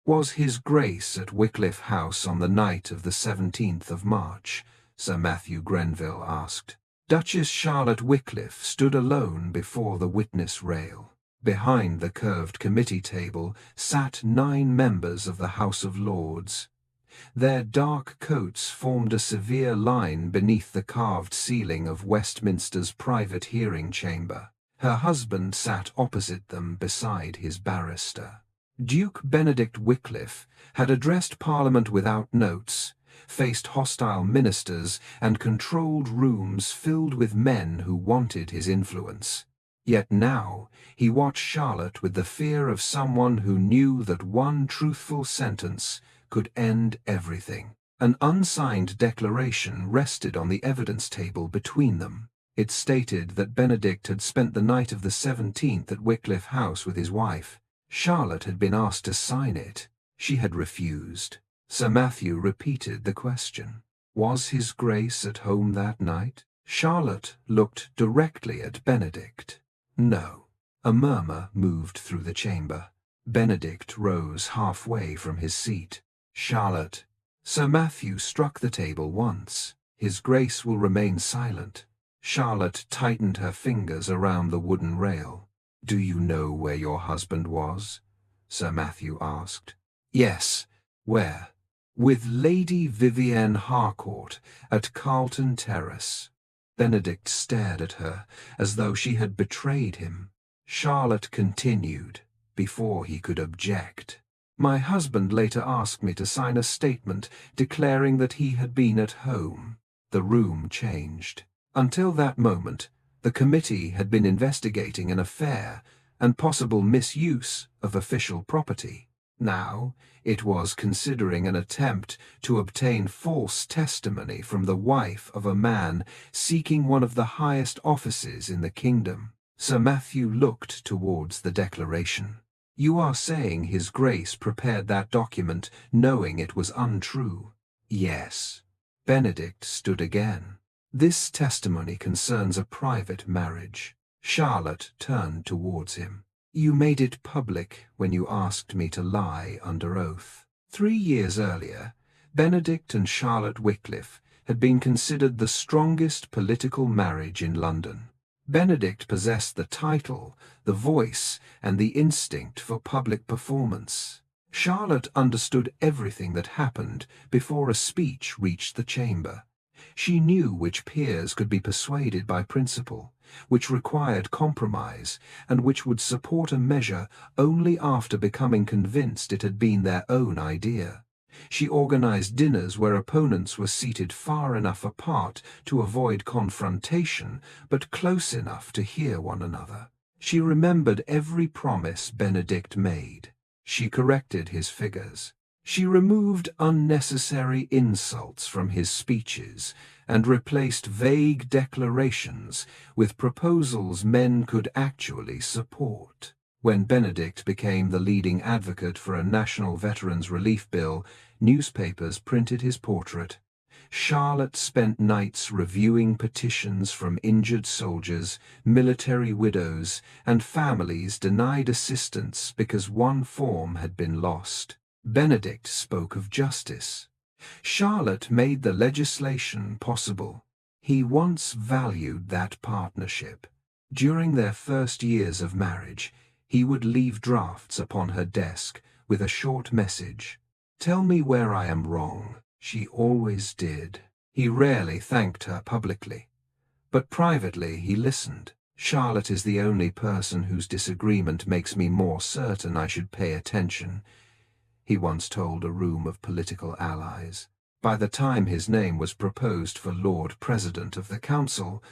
Was His Grace at Wycliffe House on the night of the 17th of March? Sir Matthew Grenville asked. Duchess Charlotte Wycliffe stood alone before the witness rail. Behind the curved committee table sat 9 members of the House of Lords. Their dark coats formed a severe line beneath the carved ceiling of Westminster's private hearing chamber. Her husband sat opposite them beside his barrister. Duke Benedict Wycliffe had addressed Parliament without notes, faced hostile ministers, and controlled rooms filled with men who wanted his influence. Yet now he watched Charlotte with the fear of someone who knew that one truthful sentence could end everything. An unsigned declaration rested on the evidence table between them. It stated that Benedict had spent the night of the 17th at Wycliffe House with his wife. Charlotte had been asked to sign it. She had refused. Sir Matthew repeated the question. Was His Grace at home that night? Charlotte looked directly at Benedict. No. A murmur moved through the chamber. Benedict rose halfway from his seat. Charlotte. Sir Matthew struck the table once. His Grace will remain silent. Charlotte tightened her fingers around the wooden rail. Do you know where your husband was? Sir Matthew asked. Yes. Where? With Lady Vivienne Harcourt at Carlton Terrace. Benedict stared at her as though she had betrayed him. Charlotte continued, before he could object. My husband later asked me to sign a statement declaring that he had been at home. The room changed. Until that moment, the committee had been investigating an affair and possible misuse of official property. Now, it was considering an attempt to obtain false testimony from the wife of a man seeking one of the highest offices in the kingdom. Sir Matthew looked towards the declaration. You are saying His Grace prepared that document knowing it was untrue? Yes. Benedict stood again. This testimony concerns a private marriage. Charlotte turned towards him. You made it public when you asked me to lie under oath. 3 years earlier, Benedict and Charlotte Wycliffe had been considered the strongest political marriage in London. Benedict possessed the title, the voice, and the instinct for public performance. Charlotte understood everything that happened before a speech reached the chamber. She knew which peers could be persuaded by principle, which required compromise, and which would support a measure only after becoming convinced it had been their own idea. She organized dinners where opponents were seated far enough apart to avoid confrontation, but close enough to hear one another. She remembered every promise Benedict made. She corrected his figures. She removed unnecessary insults from his speeches and replaced vague declarations with proposals men could actually support. When Benedict became the leading advocate for a national veterans relief bill, newspapers printed his portrait. Charlotte spent nights reviewing petitions from injured soldiers, military widows, and families denied assistance because one form had been lost. Benedict spoke of justice. Charlotte made the legislation possible. He once valued that partnership. During their first years of marriage, he would leave drafts upon her desk with a short message. Tell me where I am wrong. She always did. He rarely thanked her publicly, but privately he listened. Charlotte is the only person whose disagreement makes me more certain I should pay attention, he once told a room of political allies. By the time his name was proposed for Lord President of the Council,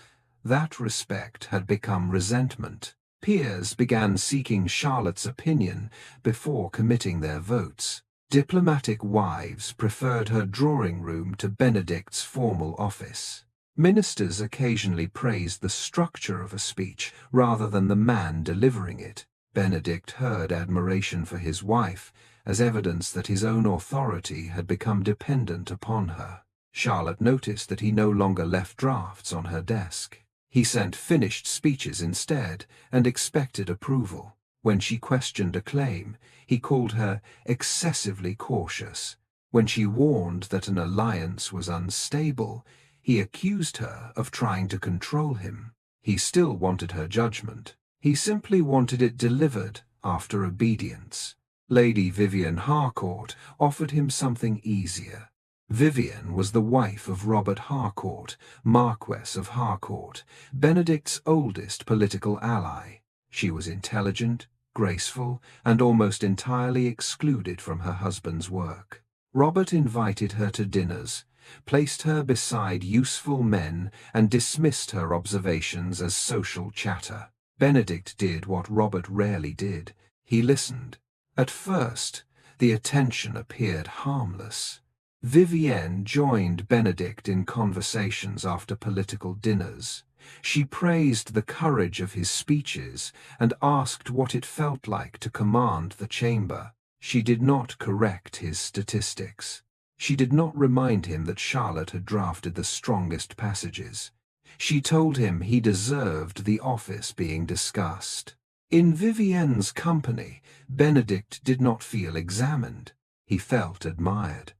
that respect had become resentment. Peers began seeking Charlotte's opinion before committing their votes. Diplomatic wives preferred her drawing room to Benedict's formal office. Ministers occasionally praised the structure of a speech rather than the man delivering it. Benedict heard admiration for his wife as evidence that his own authority had become dependent upon her. Charlotte noticed that he no longer left drafts on her desk. He sent finished speeches instead and expected approval. When she questioned a claim, he called her excessively cautious. When she warned that an alliance was unstable, he accused her of trying to control him. He still wanted her judgment. He simply wanted it delivered after obedience. Lady Vivienne Harcourt offered him something easier. Vivienne was the wife of Robert Harcourt, Marquess of Harcourt, Benedict's oldest political ally. She was intelligent, graceful, and almost entirely excluded from her husband's work. Robert invited her to dinners, placed her beside useful men, and dismissed her observations as social chatter. Benedict did what Robert rarely did. He listened. At first, the attention appeared harmless. Vivienne joined Benedict in conversations after political dinners. She praised the courage of his speeches and asked what it felt like to command the chamber. She did not correct his statistics. She did not remind him that Charlotte had drafted the strongest passages. She told him he deserved the office being discussed. In Vivienne's company, Benedict did not feel examined. He felt admired.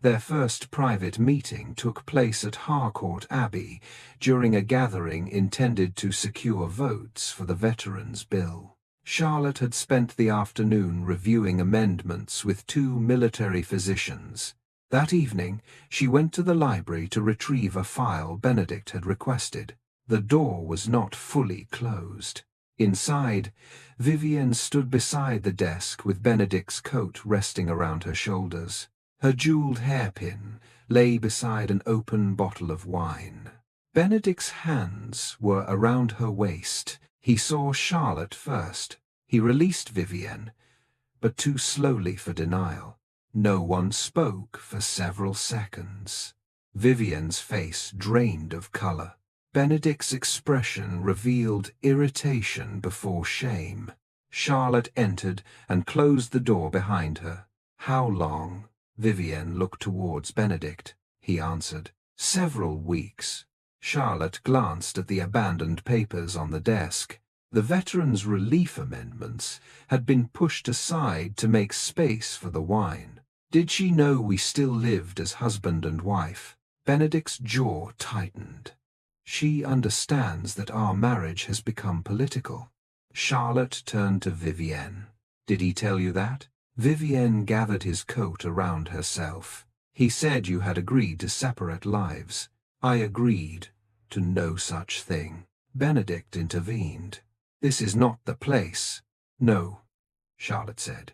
Their first private meeting took place at Harcourt Abbey during a gathering intended to secure votes for the Veterans' Bill. Charlotte had spent the afternoon reviewing amendments with 2 military physicians. That evening, she went to the library to retrieve a file Benedict had requested. The door was not fully closed. Inside, Vivienne stood beside the desk with Benedict's coat resting around her shoulders. Her jeweled hairpin lay beside an open bottle of wine. Benedict's hands were around her waist. He saw Charlotte first. He released Vivienne, but too slowly for denial. No one spoke for several seconds. Vivienne's face drained of color. Benedict's expression revealed irritation before shame. Charlotte entered and closed the door behind her. "How long?" Vivienne looked towards Benedict. He answered, "Several weeks." Charlotte glanced at the abandoned papers on the desk. The Veterans' Relief Amendments had been pushed aside to make space for the wine. Did she know we still lived as husband and wife? Benedict's jaw tightened. She understands that our marriage has become political. Charlotte turned to Vivienne. "Did he tell you that?" Vivienne gathered his coat around herself. "He said you had agreed to separate lives." "I agreed to no such thing." Benedict intervened. "This is not the place." "No," Charlotte said.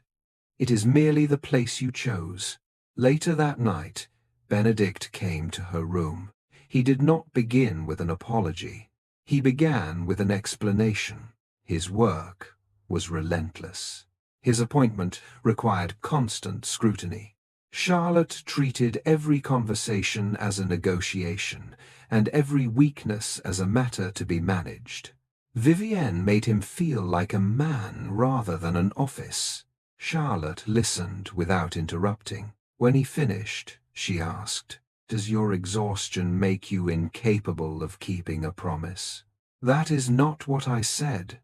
"It is merely the place you chose." Later that night, Benedict came to her room. He did not begin with an apology. He began with an explanation. His work was relentless. His appointment required constant scrutiny. Charlotte treated every conversation as a negotiation, and every weakness as a matter to be managed. Vivienne made him feel like a man rather than an office. Charlotte listened without interrupting. When he finished, she asked, "Does your exhaustion make you incapable of keeping a promise?" "That is not what I said.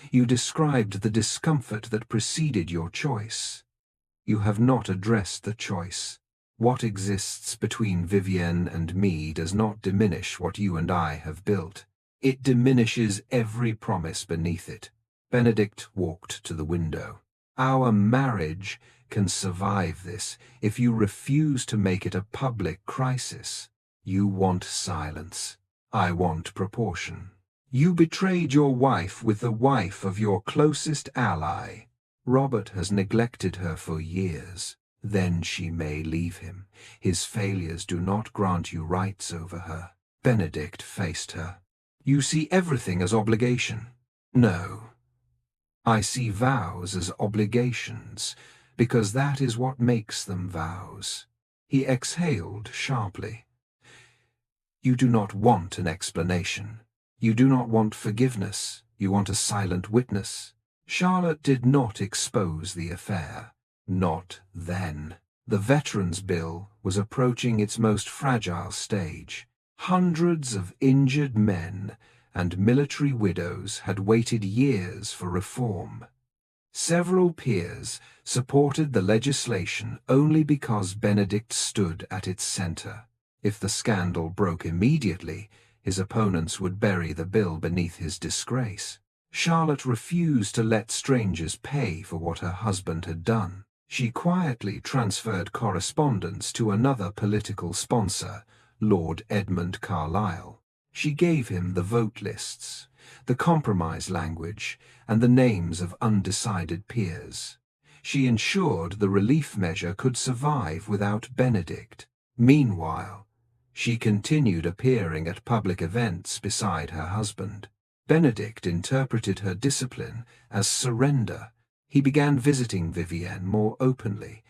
You described the discomfort that preceded your choice. You have not addressed the choice. What exists between Vivienne and me does not diminish what you and I have built. It diminishes every promise beneath it." Benedict walked to the window. "Our marriage can survive this if you refuse to make it a public crisis. You want silence. I want proportion. You betrayed your wife with the wife of your closest ally. Robert has neglected her for years. Then she may leave him. His failures do not grant you rights over her." Benedict faced her. "You see everything as obligation." "No. I see vows as obligations, because that is what makes them vows." He exhaled sharply. "You do not want an explanation. You do not want forgiveness. You want a silent witness." Charlotte did not expose the affair. Not then. The Veterans' Bill was approaching its most fragile stage. Hundreds of injured men and military widows had waited years for reform. Several peers supported the legislation only because Benedict stood at its center. If the scandal broke immediately, his opponents would bury the bill beneath his disgrace. Charlotte refused to let strangers pay for what her husband had done. She quietly transferred correspondence to another political sponsor, Lord Edmund Carlisle. She gave him the vote lists, the compromise language, and the names of undecided peers. She ensured the relief measure could survive without Benedict. Meanwhile, she continued appearing at public events beside her husband. Benedict interpreted her discipline as surrender. He began visiting Vivienne more openly.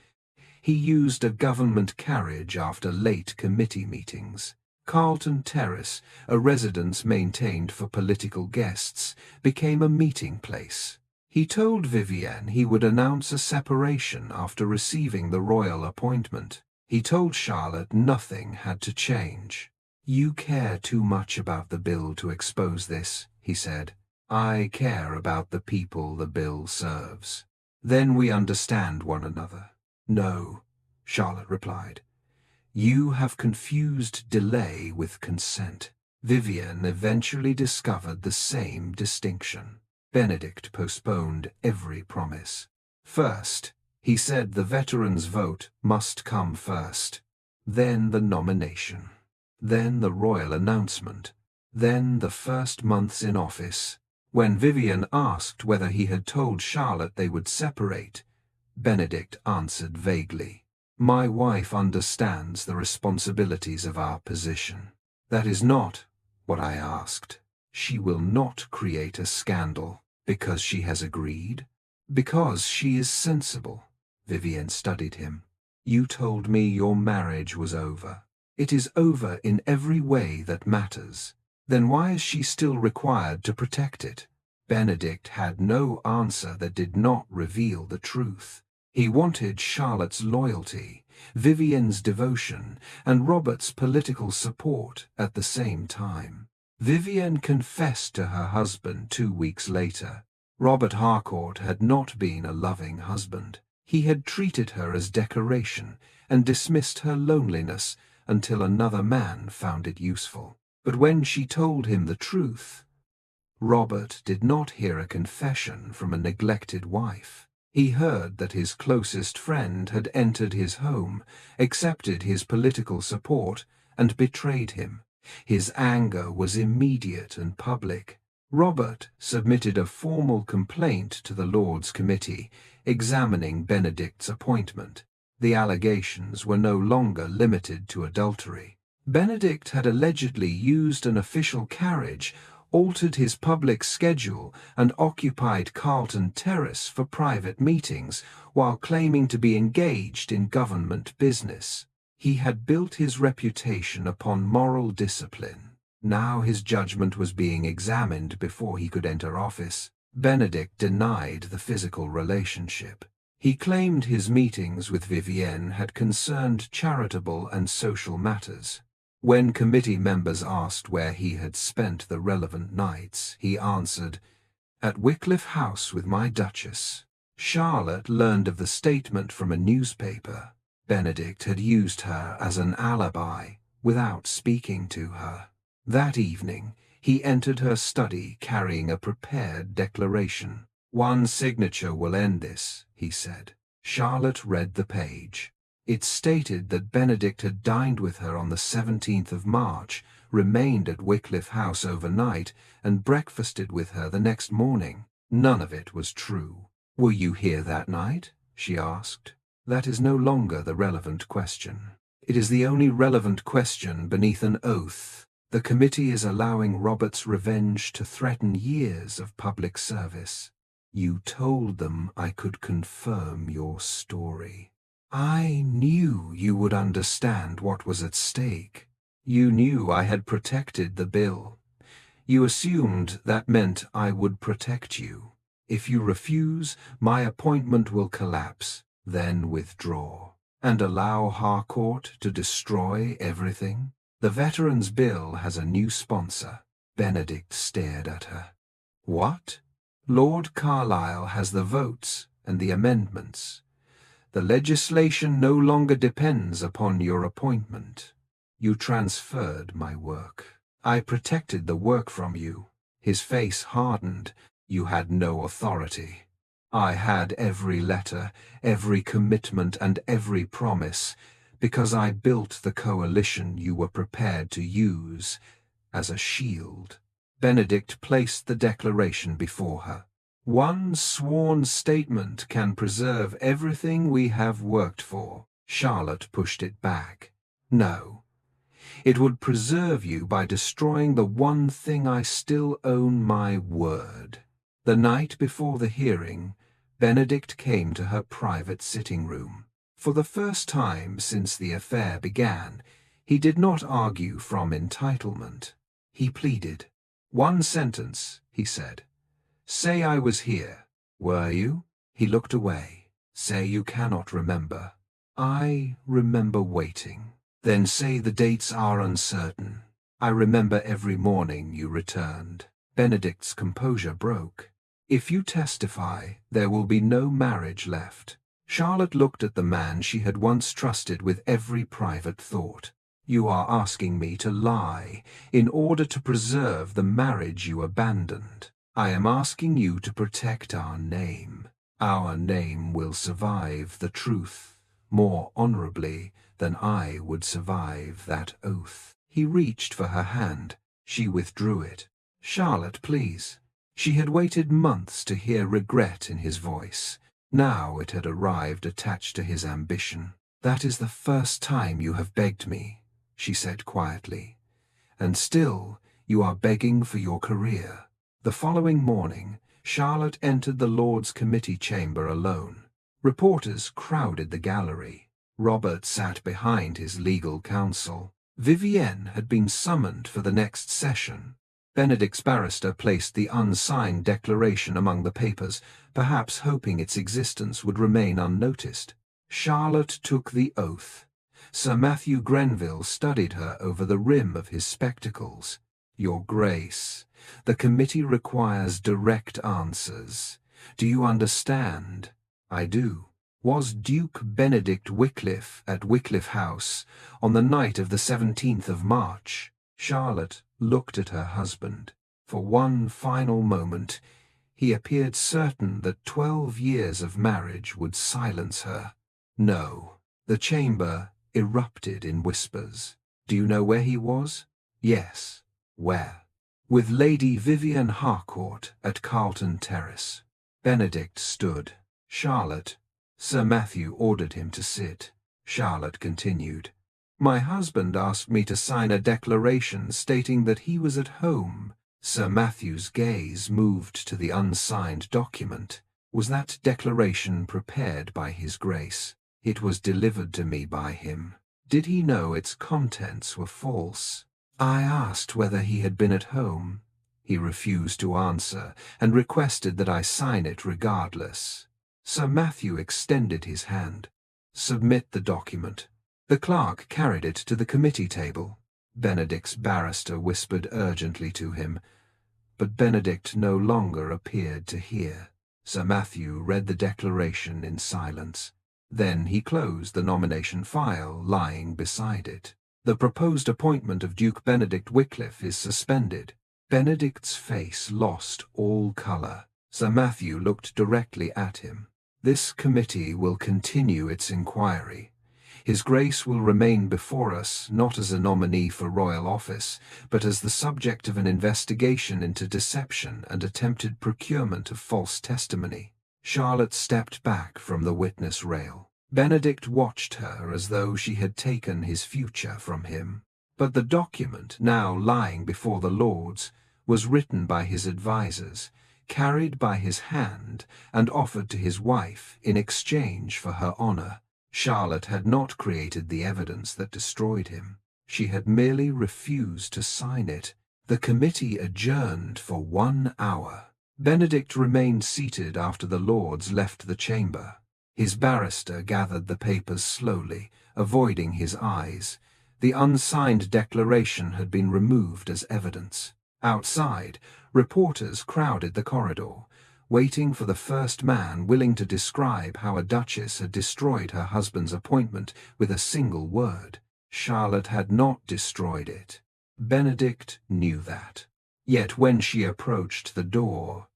He used a government carriage after late committee meetings. Carlton Terrace, a residence maintained for political guests, became a meeting place. He told Vivienne he would announce a separation after receiving the royal appointment. He told Charlotte nothing had to change. "You care too much about the bill to expose this," he said. "I care about the people the bill serves. Then we understand one another." "No," Charlotte replied. "You have confused delay with consent." Vivienne eventually discovered the same distinction. Benedict postponed every promise. First, he said the veterans' vote must come first, then the nomination, then the royal announcement, then the first months in office. When Vivienne asked whether he had told Charlotte they would separate, Benedict answered vaguely, "My wife understands the responsibilities of our position. That is not what I asked. She will not create a scandal because she has agreed, because she is sensible." Vivienne studied him. "You told me your marriage was over. It is over in every way that matters. Then why is she still required to protect it?" Benedict had no answer that did not reveal the truth. He wanted Charlotte's loyalty, Vivienne's devotion, and Robert's political support at the same time. Vivienne confessed to her husband 2 weeks later. Robert Harcourt had not been a loving husband. He had treated her as decoration and dismissed her loneliness until another man found it useful. But when she told him the truth, Robert did not hear a confession from a neglected wife. He heard that his closest friend had entered his home, accepted his political support, and betrayed him. His anger was immediate and public. Robert submitted a formal complaint to the Lords' Committee, examining Benedict's appointment. The allegations were no longer limited to adultery. Benedict had allegedly used an official carriage, altered his public schedule, and occupied Carlton Terrace for private meetings while claiming to be engaged in government business. He had built his reputation upon moral discipline. Now his judgment was being examined before he could enter office. Benedict denied the physical relationship. He claimed his meetings with Vivienne had concerned charitable and social matters. When committee members asked where he had spent the relevant nights, he answered, "At Wycliffe House with my Duchess." Charlotte learned of the statement from a newspaper. Benedict had used her as an alibi without speaking to her. That evening, he entered her study carrying a prepared declaration. "One signature will end this," he said. Charlotte read the page. It stated that Benedict had dined with her on the 17th of March, remained at Wycliffe House overnight, and breakfasted with her the next morning. None of it was true. "Were you here that night?" she asked. That is no longer the relevant question. It is the only relevant question beneath an oath. The committee is allowing Robert's revenge to threaten years of public service. "You told them I could confirm your story. I knew you would understand what was at stake. You knew I had protected the bill. You assumed that meant I would protect you. If you refuse, my appointment will collapse, then withdraw, and allow Harcourt to destroy everything. The Veterans' Bill has a new sponsor." Benedict stared at her. "What?" Lord Carlisle has the votes and the amendments. The legislation no longer depends upon your appointment. You transferred my work. I protected the work from you. His face hardened. You had no authority. I had every letter, every commitment, and every promise, because I built the coalition you were prepared to use as a shield. Benedict placed the declaration before her. One sworn statement can preserve everything we have worked for. Charlotte pushed it back. No. It would preserve you by destroying the one thing I still own, my word. The night before the hearing, Benedict came to her private sitting room. For the first time since the affair began, he did not argue from entitlement. He pleaded. "One sentence," he said. "Say I was here." "Were you?" He looked away. "Say you cannot remember." "I remember waiting." "Then say the dates are uncertain." "I remember every morning you returned." Benedict's composure broke. "If you testify, there will be no marriage left." Charlotte looked at the man she had once trusted with every private thought. "You are asking me to lie in order to preserve the marriage you abandoned. I am asking you to protect our name. Our name will survive the truth more honorably than I would survive that oath." He reached for her hand. She withdrew it. "Charlotte, please." She had waited months to hear regret in his voice. Now it had arrived attached to his ambition. "That is the first time you have begged me," she said quietly. "And still you are begging for your career." The following morning, Charlotte entered the Lords' Committee chamber alone. Reporters crowded the gallery. Robert sat behind his legal counsel. Vivienne had been summoned for the next session. Benedict's barrister placed the unsigned declaration among the papers, perhaps hoping its existence would remain unnoticed. Charlotte took the oath. Sir Matthew Grenville studied her over the rim of his spectacles. "Your Grace, the committee requires direct answers. Do you understand?" "I do." "Was Duke Benedict Wycliffe at Wycliffe House on the night of the 17th of March? Charlotte looked at her husband. For one final moment, he appeared certain that 12 years of marriage would silence her. "No." The chamber erupted in whispers. "Do you know where he was?" "Yes." "Where?" "With Lady Vivienne Harcourt at Carlton Terrace." Benedict stood. "Charlotte." Sir Matthew ordered him to sit. Charlotte continued. "My husband asked me to sign a declaration stating that he was at home." Sir Matthew's gaze moved to the unsigned document. "Was that declaration prepared by His Grace?" "It was delivered to me by him." "Did he know its contents were false?" "I asked whether he had been at home. He refused to answer and requested that I sign it regardless." Sir Matthew extended his hand. "Submit the document." The clerk carried it to the committee table. Benedict's barrister whispered urgently to him, but Benedict no longer appeared to hear. Sir Matthew read the declaration in silence. Then he closed the nomination file lying beside it. "The proposed appointment of Duke Benedict Wycliffe is suspended." Benedict's face lost all color. Sir Matthew looked directly at him. "This committee will continue its inquiry. His Grace will remain before us not as a nominee for royal office, but as the subject of an investigation into deception and attempted procurement of false testimony." Charlotte stepped back from the witness rail. Benedict watched her as though she had taken his future from him. But the document, now lying before the Lords, was written by his advisers, carried by his hand, and offered to his wife in exchange for her honor. Charlotte had not created the evidence that destroyed him. She had merely refused to sign it. The committee adjourned for 1 hour. Benedict remained seated after the Lords left the chamber. His barrister gathered the papers slowly, avoiding his eyes. The unsigned declaration had been removed as evidence. Outside, reporters crowded the corridor. waiting for the first man willing to describe how a duchess had destroyed her husband's appointment with a single word. Charlotte had not destroyed it. Benedict knew that. Yet when she approached the door,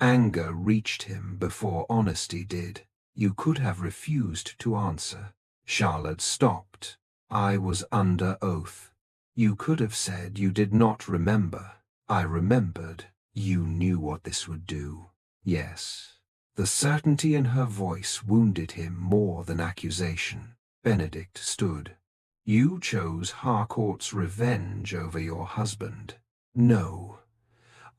anger reached him before honesty did. You could have refused to answer. Charlotte stopped. I was under oath. You could have said you did not remember. I remembered. You knew what this would do. Yes. The certainty in her voice wounded him more than accusation. Benedict stood. You chose Harcourt's revenge over your husband. No.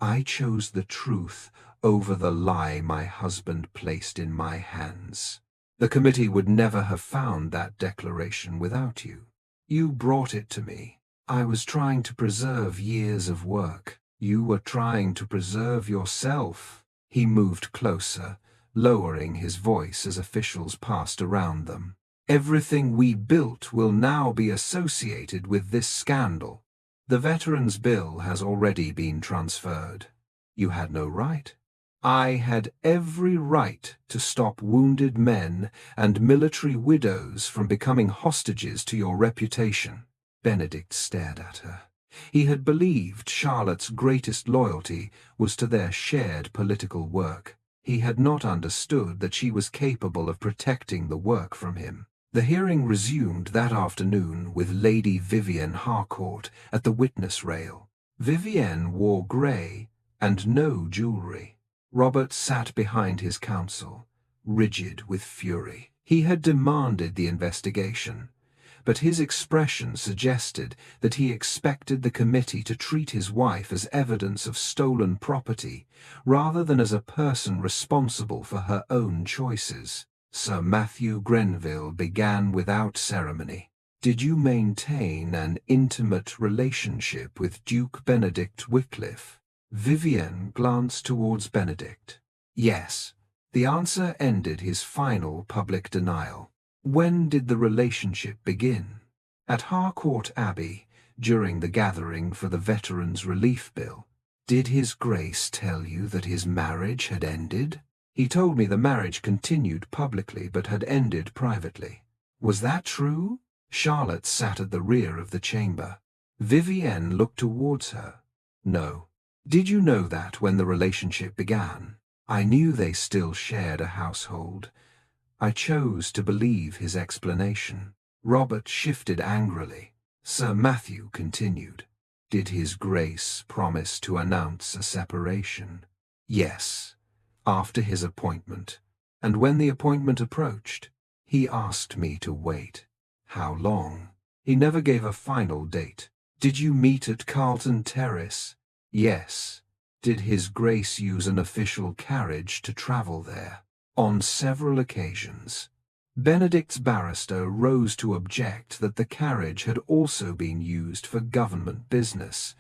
I chose the truth over the lie my husband placed in my hands. The committee would never have found that declaration without you. You brought it to me. I was trying to preserve years of work. You were trying to preserve yourself. He moved closer, lowering his voice as officials passed around them. Everything we built will now be associated with this scandal. The Veterans' Bill has already been transferred. You had no right. I had every right to stop wounded men and military widows from becoming hostages to your reputation. Benedict stared at her. He had believed Charlotte's greatest loyalty was to their shared political work. He had not understood that she was capable of protecting the work from him. The hearing resumed that afternoon with Lady Vivienne Harcourt at the witness rail. Vivienne wore grey and no jewellery. Robert sat behind his counsel, rigid with fury. He had demanded the investigation, but his expression suggested that he expected the committee to treat his wife as evidence of stolen property, rather than as a person responsible for her own choices. Sir Matthew Grenville began without ceremony. Did you maintain an intimate relationship with Duke Benedict Wycliffe? Vivienne glanced towards Benedict. Yes. The answer ended his final public denial. When did the relationship begin? At Harcourt Abbey, during the gathering for the Veterans' Relief Bill. Did His Grace tell you that his marriage had ended? He told me the marriage continued publicly but had ended privately. Was that true? Charlotte sat at the rear of the chamber. Vivienne looked towards her. No. Did you know that when the relationship began? I knew they still shared a household. I chose to believe his explanation. Robert shifted angrily. Sir Matthew continued. Did His Grace promise to announce a separation? Yes. After his appointment, and when the appointment approached, he asked me to wait. How long? He never gave a final date. Did you meet at Carlton Terrace? Yes. Did His Grace use an official carriage to travel there? On several occasions. Benedict's barrister rose to object that the carriage had also been used for government business.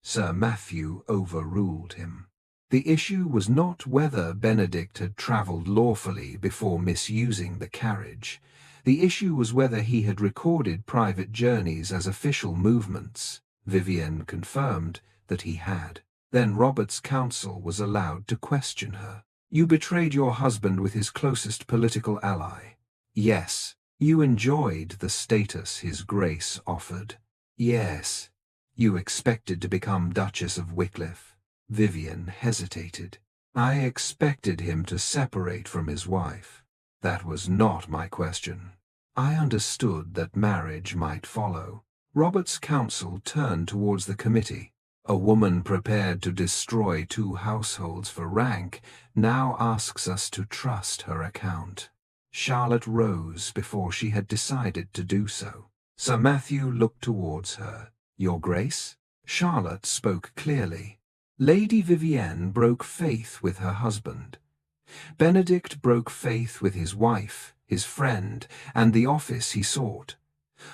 Sir Matthew overruled him. The issue was not whether Benedict had travelled lawfully before misusing the carriage. The issue was whether he had recorded private journeys as official movements. Vivienne confirmed that he had. Then Robert's counsel was allowed to question her. You betrayed your husband with his closest political ally. Yes. You enjoyed the status His Grace offered. Yes. You expected to become Duchess of Wycliffe. Vivienne hesitated. I expected him to separate from his wife. That was not my question. I understood that marriage might follow. Robert's counsel turned towards the committee. A woman prepared to destroy 2 households for rank now asks us to trust her account. Charlotte rose before she had decided to do so. Sir Matthew looked towards her. Your Grace? Charlotte spoke clearly. Lady Vivienne broke faith with her husband. Benedict broke faith with his wife, his friend, and the office he sought.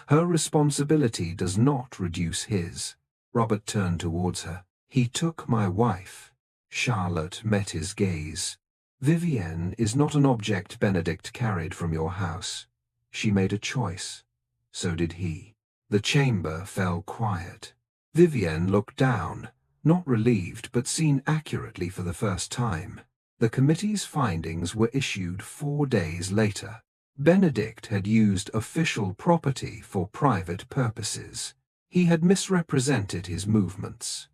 Her responsibility does not reduce his. Robert turned towards her. He took my wife. Charlotte met his gaze. Vivienne is not an object Benedict carried from your house. She made a choice. So did he. The chamber fell quiet. Vivienne looked down, not relieved but seen accurately for the first time. The committee's findings were issued 4 days later. Benedict had used official property for private purposes. He had misrepresented his movements.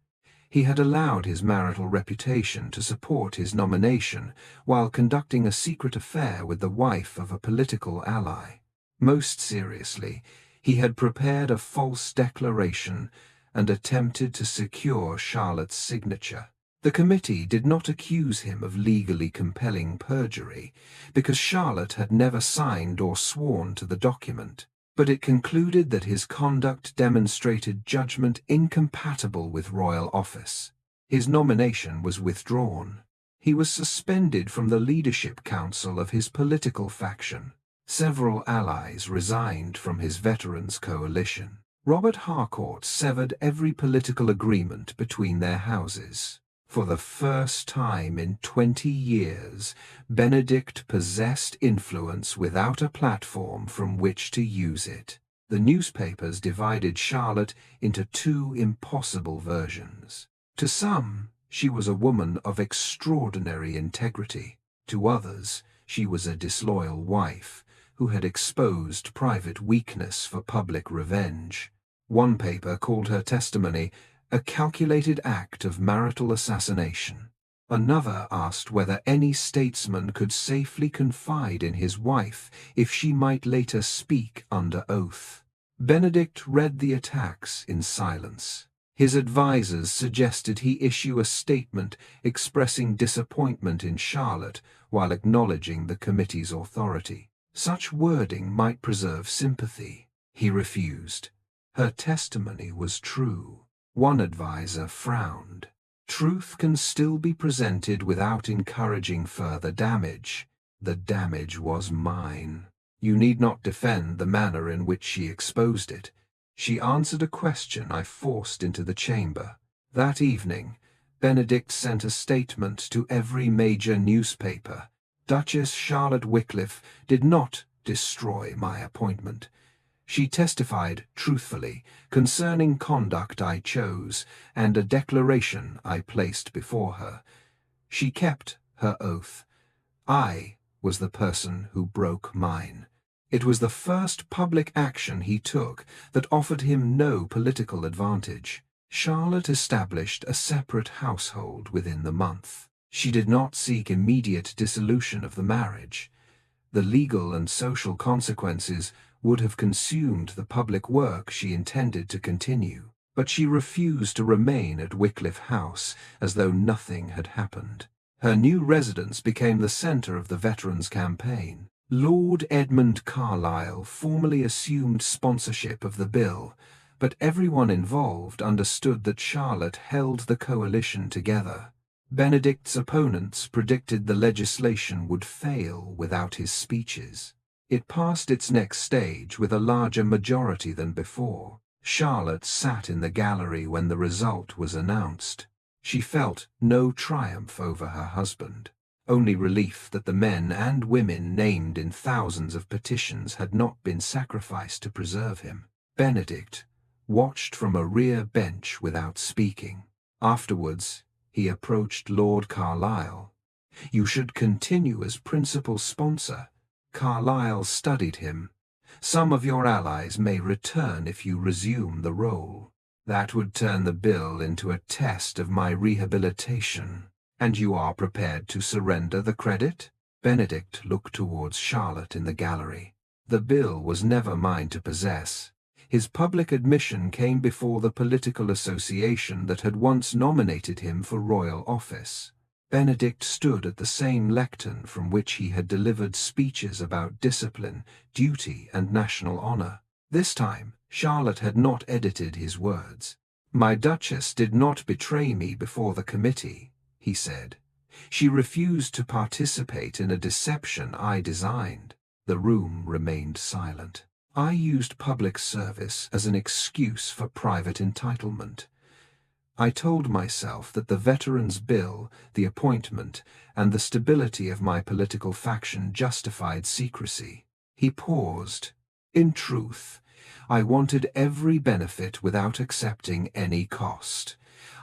He had allowed his marital reputation to support his nomination while conducting a secret affair with the wife of a political ally. Most seriously, he had prepared a false declaration and attempted to secure Charlotte's signature. The committee did not accuse him of legally compelling perjury, because Charlotte had never signed or sworn to the document, but it concluded that his conduct demonstrated judgment incompatible with royal office. His nomination was withdrawn. He was suspended from the leadership council of his political faction. Several allies resigned from his veterans' coalition. Robert Harcourt severed every political agreement between their houses. For the first time in 20 years, Benedict possessed influence without a platform from which to use it. The newspapers divided Charlotte into 2 impossible versions. To some, she was a woman of extraordinary integrity. To others, she was a disloyal wife who had exposed private weakness for public revenge. One paper called her testimony a calculated act of marital assassination. Another asked whether any statesman could safely confide in his wife if she might later speak under oath. Benedict read the attacks in silence. His advisers suggested he issue a statement expressing disappointment in Charlotte while acknowledging the committee's authority. Such wording might preserve sympathy. He refused. Her testimony was true. One adviser frowned. Truth can still be presented without encouraging further damage. The damage was mine. You need not defend the manner in which she exposed it. She answered a question I forced into the chamber. That evening, Benedict sent a statement to every major newspaper. Duchess Charlotte Wycliffe did not destroy my appointment. She testified truthfully concerning conduct I chose and a declaration I placed before her. She kept her oath. I was the person who broke mine. It was the first public action he took that offered him no political advantage. Charlotte established a separate household within the month. She did not seek immediate dissolution of the marriage. The legal and social consequences would have consumed the public work she intended to continue, but she refused to remain at Wycliffe House as though nothing had happened. Her new residence became the center of the veterans' campaign. Lord Edmund Carlisle formally assumed sponsorship of the bill, but everyone involved understood that Charlotte held the coalition together. Benedict's opponents predicted the legislation would fail without his speeches. It passed its next stage with a larger majority than before. Charlotte sat in the gallery when the result was announced. She felt no triumph over her husband, only relief that the men and women named in thousands of petitions had not been sacrificed to preserve him. Benedict watched from a rear bench without speaking. Afterwards, he approached Lord Carlisle. "You should continue as principal sponsor." Carlisle studied him. "Some of your allies may return if you resume the role. That would turn the bill into a test of my rehabilitation. And you are prepared to surrender the credit?" Benedict looked towards Charlotte in the gallery. The bill was never mine to possess. His public admission came before the political association that had once nominated him for royal office. Benedict stood at the same lectern from which he had delivered speeches about discipline, duty, and national honor. This time, Charlotte had not edited his words. "My Duchess did not betray me before the committee," he said. "She refused to participate in a deception I designed." The room remained silent. I used public service as an excuse for private entitlement. I told myself that the Veterans' Bill, the appointment, and the stability of my political faction justified secrecy. He paused. "In truth, I wanted every benefit without accepting any cost.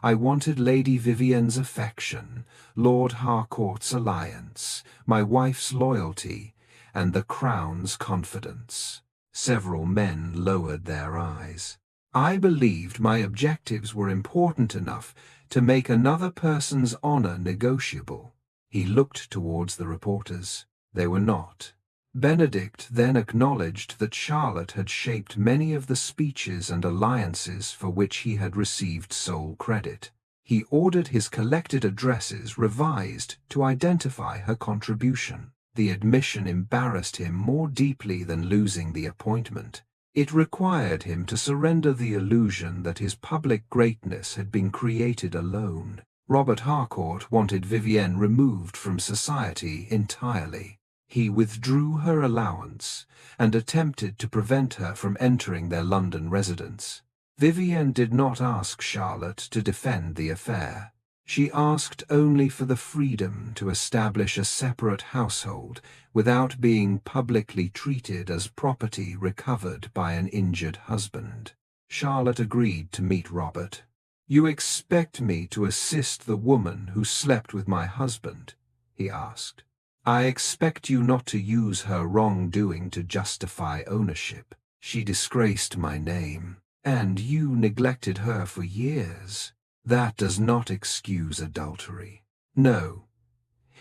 I wanted Lady Vivienne's affection, Lord Harcourt's alliance, my wife's loyalty, and the Crown's confidence." Several men lowered their eyes. "I believed my objectives were important enough to make another person's honor negotiable." He looked towards the reporters. They were not. Benedict then acknowledged that Charlotte had shaped many of the speeches and alliances for which he had received sole credit. He ordered his collected addresses revised to identify her contribution. The admission embarrassed him more deeply than losing the appointment. It required him to surrender the illusion that his public greatness had been created alone. Robert Harcourt wanted Vivienne removed from society entirely. He withdrew her allowance and attempted to prevent her from entering their London residence. Vivienne did not ask Charlotte to defend the affair. She asked only for the freedom to establish a separate household without being publicly treated as property recovered by an injured husband. Charlotte agreed to meet Robert. "You expect me to assist the woman who slept with my husband?" he asked. "I expect you not to use her wrongdoing to justify ownership. She disgraced my name, and you neglected her for years. That does not excuse adultery. No,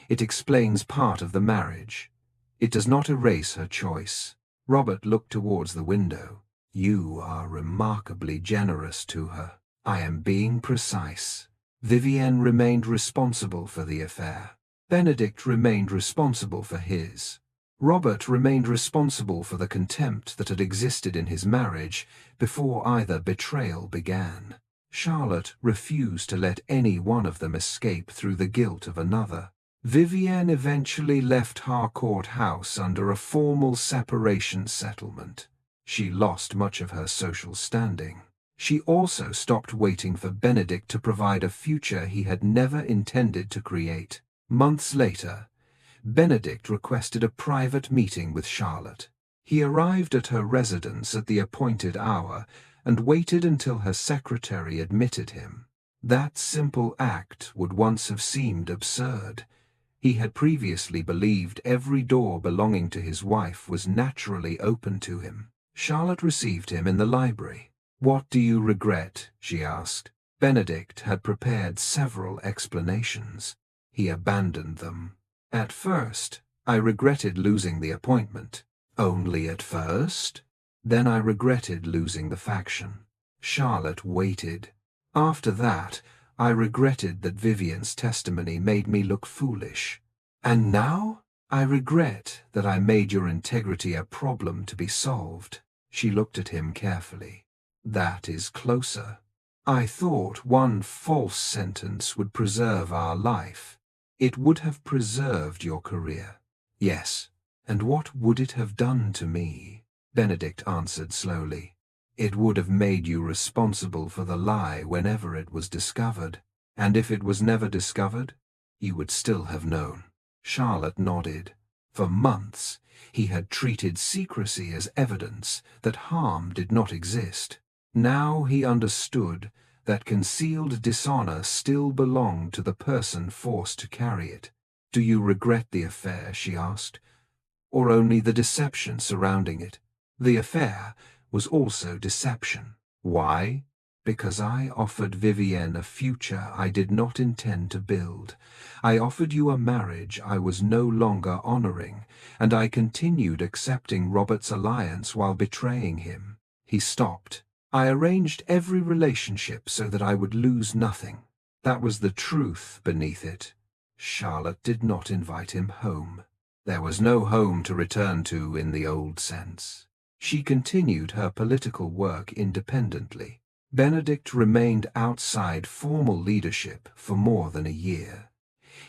it explains part of the marriage. It does not erase her choice." Robert looked towards the window. "You are remarkably generous to her." "I am being precise. Vivienne remained responsible for the affair. Benedict remained responsible for his. Robert remained responsible for the contempt that had existed in his marriage before either betrayal began. Charlotte refused to let any one of them escape through the guilt of another. Vivienne eventually left Harcourt House under a formal separation settlement. She lost much of her social standing. She also stopped waiting for Benedict to provide a future he had never intended to create. Months later, Benedict requested a private meeting with Charlotte. He arrived at her residence at the appointed hour and waited until her secretary admitted him. That simple act would once have seemed absurd. He had previously believed every door belonging to his wife was naturally open to him. Charlotte received him in the library. "What do you regret?" she asked. Benedict had prepared several explanations. He abandoned them. "At first, I regretted losing the appointment." "Only at first?" "Then I regretted losing the faction." Charlotte waited. "After that, I regretted that Vivienne's testimony made me look foolish." "And now?" "I regret that I made your integrity a problem to be solved." She looked at him carefully. "That is closer. I thought one false sentence would preserve our life. It would have preserved your career." "Yes, and what would it have done to me?" Benedict answered slowly. "It would have made you responsible for the lie whenever it was discovered. And if it was never discovered, you would still have known." Charlotte nodded. For months, he had treated secrecy as evidence that harm did not exist. Now he understood that concealed dishonor still belonged to the person forced to carry it. "Do you regret the affair?" she asked, "or only the deception surrounding it?" "The affair was also deception." "Why?" "Because I offered Vivienne a future I did not intend to build. I offered you a marriage I was no longer honoring, and I continued accepting Robert's alliance while betraying him." He stopped. "I arranged every relationship so that I would lose nothing. That was the truth beneath it." Charlotte did not invite him home. There was no home to return to in the old sense. She continued her political work independently. Benedict remained outside formal leadership for more than a year.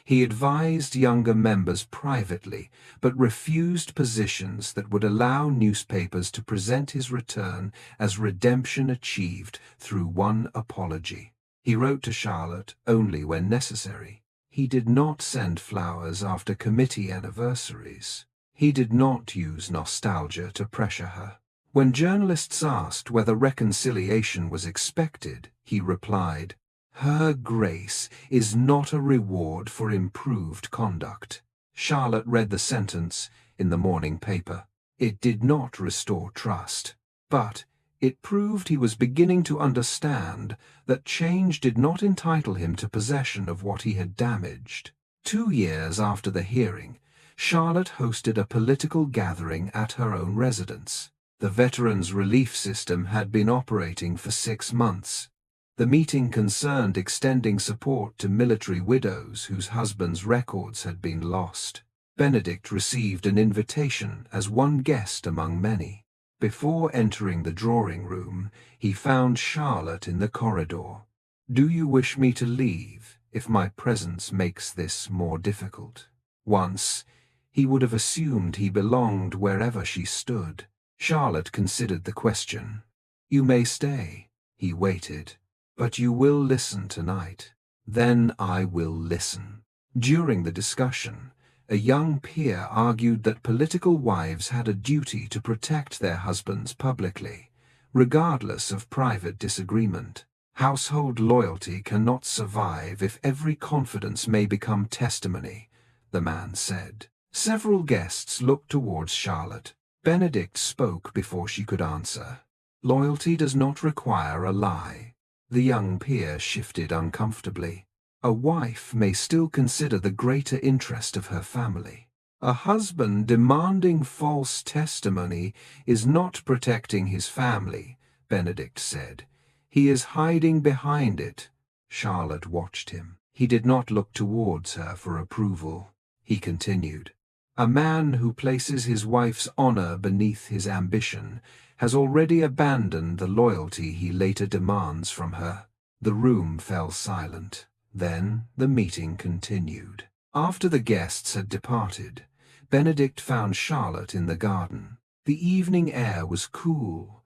He advised younger members privately, but refused positions that would allow newspapers to present his return as redemption achieved through one apology. He wrote to Charlotte only when necessary. He did not send flowers after committee anniversaries. He did not use nostalgia to pressure her. When journalists asked whether reconciliation was expected, he replied, Her grace is not a reward for improved conduct. Charlotte read the sentence in the morning paper. It did not restore trust, but it proved he was beginning to understand that change did not entitle him to possession of what he had damaged. 2 years after the hearing, Charlotte hosted a political gathering at her own residence. The Veterans Relief System had been operating for 6 months. The meeting concerned extending support to military widows whose husbands' records had been lost. Benedict received an invitation as one guest among many. Before entering the drawing room, he found Charlotte in the corridor. "Do you wish me to leave if my presence makes this more difficult?" Once, he would have assumed he belonged wherever she stood. Charlotte considered the question. "You may stay." He waited. "But you will listen tonight." "Then I will listen." During the discussion, a young peer argued that political wives had a duty to protect their husbands publicly, regardless of private disagreement. "Household loyalty cannot survive if every confidence may become testimony," the man said. Several guests looked towards Charlotte. Benedict spoke before she could answer. "Loyalty does not require a lie." The young peer shifted uncomfortably. "A wife may still consider the greater interest of her family. A husband demanding false testimony is not protecting his family," Benedict said. "He is hiding behind it." Charlotte watched him. He did not look towards her for approval. He continued. "A man who places his wife's honor beneath his ambition has already abandoned the loyalty he later demands from her." The room fell silent. Then the meeting continued. After the guests had departed, Benedict found Charlotte in the garden. The evening air was cool,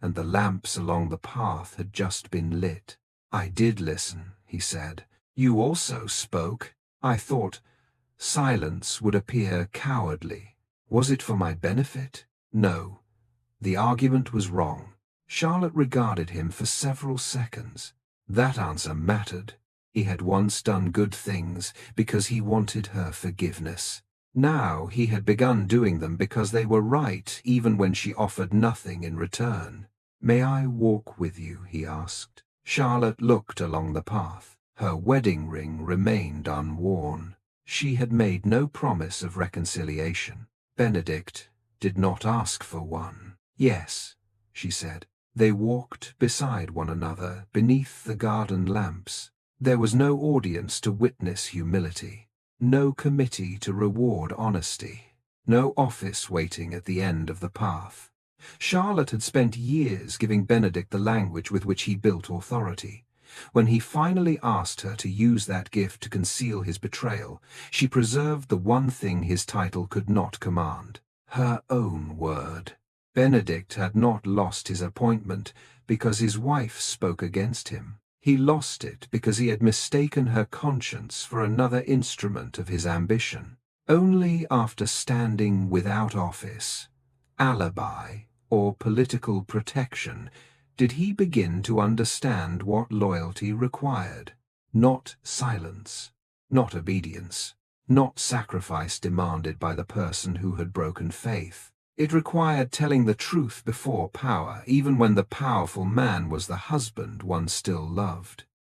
and the lamps along the path had just been lit. "I did listen," he said. "You also spoke. I thought silence would appear cowardly. Was it for my benefit?" "No. The argument was wrong." Charlotte regarded him for several seconds. That answer mattered. He had once done good things because he wanted her forgiveness. Now he had begun doing them because they were right, even when she offered nothing in return. "May I walk with you?" he asked. Charlotte looked along the path. Her wedding ring remained unworn. She had made no promise of reconciliation. Benedict did not ask for one. "Yes," she said. They walked beside one another beneath the garden lamps. There was no audience to witness humility, no committee to reward honesty, no office waiting at the end of the path. Charlotte had spent years giving Benedict the language with which he built authority. When he finally asked her to use that gift to conceal his betrayal, she preserved the one thing his title could not command: her own word. Benedict had not lost his appointment because his wife spoke against him. He lost it because he had mistaken her conscience for another instrument of his ambition. Only after standing without office, alibi, or political protection did he begin to understand what loyalty required. Not silence, not obedience, not sacrifice demanded by the person who had broken faith. It required telling the truth before power, even when the powerful man was the husband one still loved.